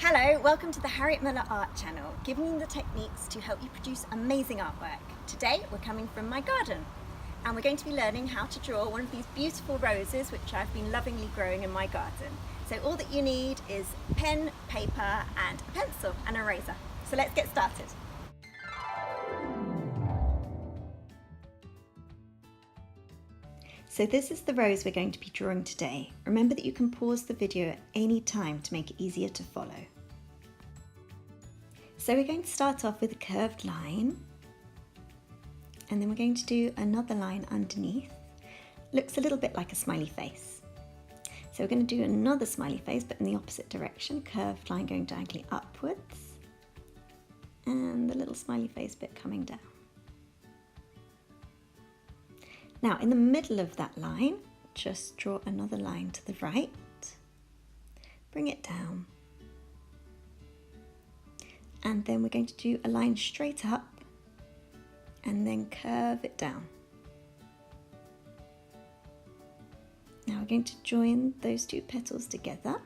Hello, welcome to the Harriet Muller Art channel, giving you the techniques to help you produce amazing artwork. Today we're coming from my garden and we're going to be learning how to draw one of these beautiful roses which I've been lovingly growing in my garden. So all that you need is pen, paper and a pencil and an eraser. So let's get started. So this is the rose we're going to be drawing today. Remember that you can pause the video at any time to make it easier to follow. So we're going to start off with a curved line, and then we're going to do another line underneath. Looks a little bit like a smiley face. So we're going to do another smiley face but in the opposite direction, curved line going diagonally upwards, and the little smiley face bit coming down. Now in the middle of that line, just draw another line to the right, bring it down, and then we're going to do a line straight up and then curve it down. Now we're going to join those two petals together.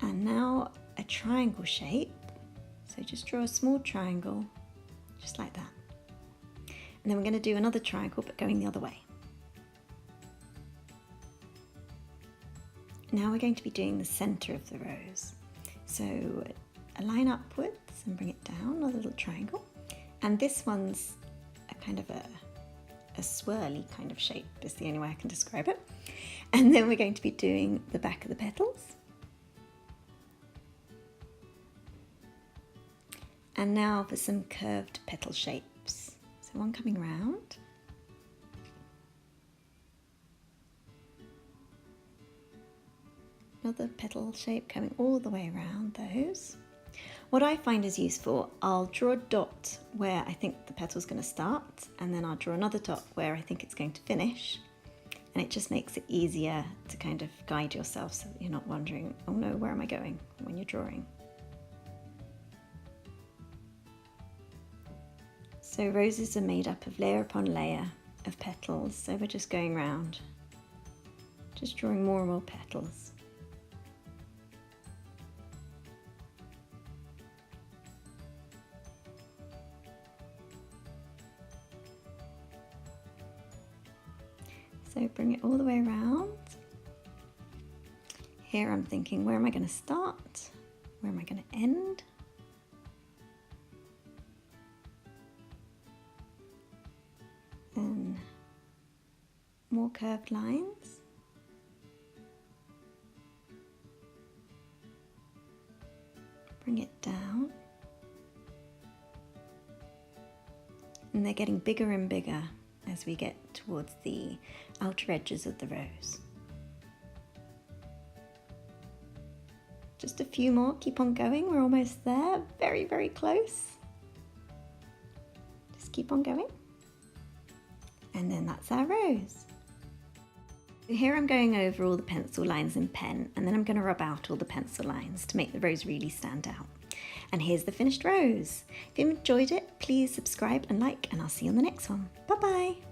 And now a triangle shape, so just draw a small triangle just like that. And then we're going to do another triangle but going the other way. Now we're going to be doing the center of the rose. So a line upwards and bring it down, another little triangle. And this one's a kind of a swirly kind of shape, is the only way I can describe it. And then we're going to be doing the back of the petals. And now for some curved petal shapes. So one coming round. Another petal shape coming all the way around those. What I find is useful, I'll draw a dot where I think the petal's going to start, and then I'll draw another dot where I think it's going to finish. And it just makes it easier to kind of guide yourself so that you're not wondering, oh no, where am I going when you're drawing. So roses are made up of layer upon layer of petals, so we're just going round, just drawing more and more petals. So bring it all the way around. Here I'm thinking, where am I going to start? Where am I going to end? Then more curved lines. Bring it down. And they're getting bigger and bigger as we get towards the outer edges of the rose. Just a few more, keep on going, we're almost there, very, very close. Just keep on going. And then that's our rose. Here I'm going over all the pencil lines in pen, and then I'm going to rub out all the pencil lines to make the rose really stand out. And here's the finished rose. If you enjoyed it, please subscribe and like, and I'll see you on the next one. Bye bye.